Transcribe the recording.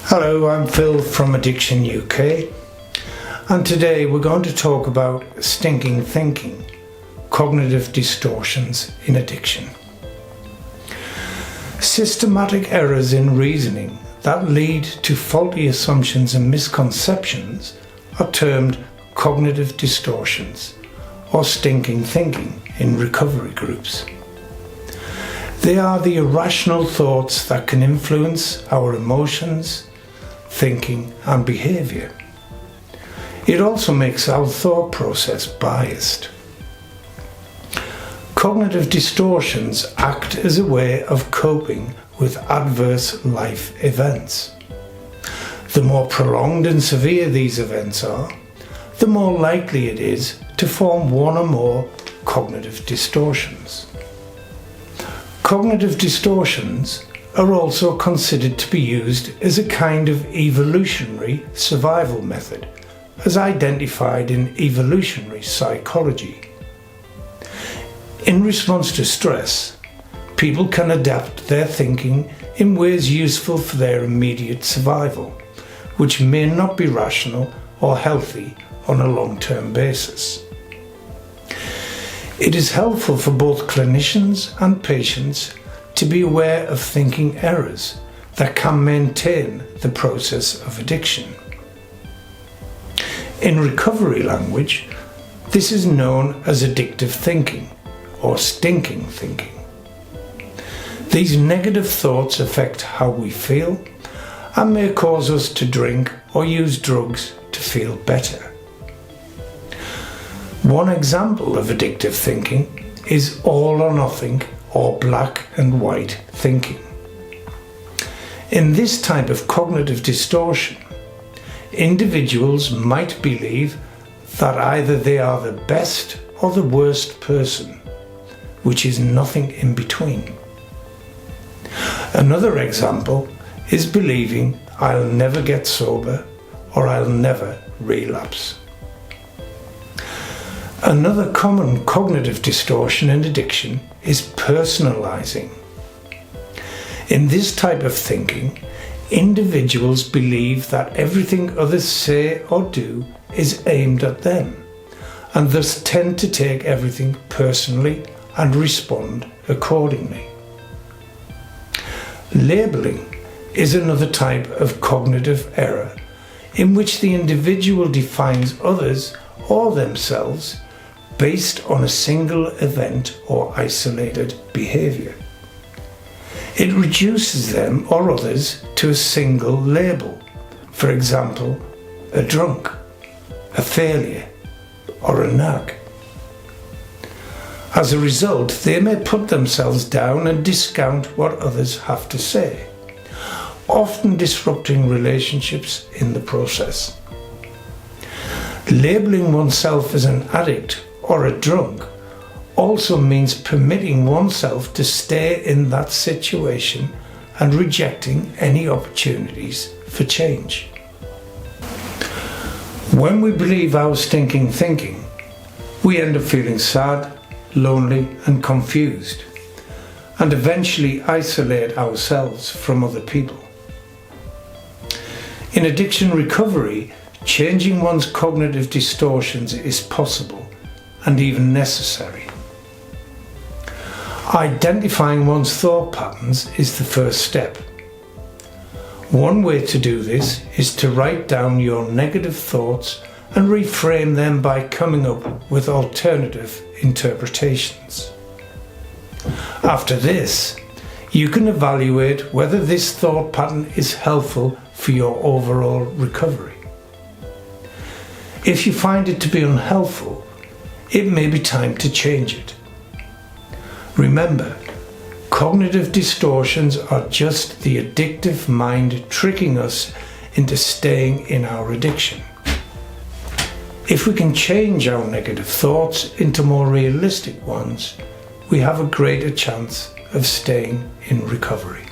Hello, I'm Phil from Addiction UK, and today we're going to talk about stinking thinking, cognitive distortions in addiction. Systematic errors in reasoning that lead to faulty assumptions and misconceptions are termed cognitive distortions or stinking thinking in recovery groups. They are the irrational thoughts that can influence our emotions, thinking and behaviour. It also makes our thought process biased. Cognitive distortions act as a way of coping with adverse life events. The more prolonged and severe these events are, the more likely it is to form one or more cognitive distortions. Cognitive distortions are also considered to be used as a kind of evolutionary survival method, as identified in evolutionary psychology. In response to stress, people can adapt their thinking in ways useful for their immediate survival, which may not be rational or healthy on a long-term basis. It is helpful for both clinicians and patients to be aware of thinking errors that can maintain the process of addiction. In recovery language, this is known as addictive thinking or stinking thinking. These negative thoughts affect how we feel and may cause us to drink or use drugs to feel better. One example of addictive thinking is all or nothing or black and white thinking. In this type of cognitive distortion, individuals might believe that either they are the best or the worst person, which is nothing in between. Another example is believing I'll never get sober or I'll never relapse. Another common cognitive distortion in addiction is personalizing. In this type of thinking, individuals believe that everything others say or do is aimed at them, and thus tend to take everything personally and respond accordingly. Labeling is another type of cognitive error in which the individual defines others or themselves based on a single event or isolated behaviour. It reduces them or others to a single label, for example, a drunk, a failure, or a nag. As a result, they may put themselves down and discount what others have to say, often disrupting relationships in the process. Labeling oneself as an addict or a drunk also means permitting oneself to stay in that situation and rejecting any opportunities for change. When we believe our stinking thinking, we end up feeling sad, lonely and confused, and eventually isolate ourselves from other people. In addiction recovery, changing one's cognitive distortions is possible and even necessary. Identifying one's thought patterns is the first step. One way to do this is to write down your negative thoughts and reframe them by coming up with alternative interpretations. After this, you can evaluate whether this thought pattern is helpful for your overall recovery. If you find it to be unhelpful, it may be time to change it. Remember, cognitive distortions are just the addictive mind tricking us into staying in our addiction. If we can change our negative thoughts into more realistic ones, we have a greater chance of staying in recovery.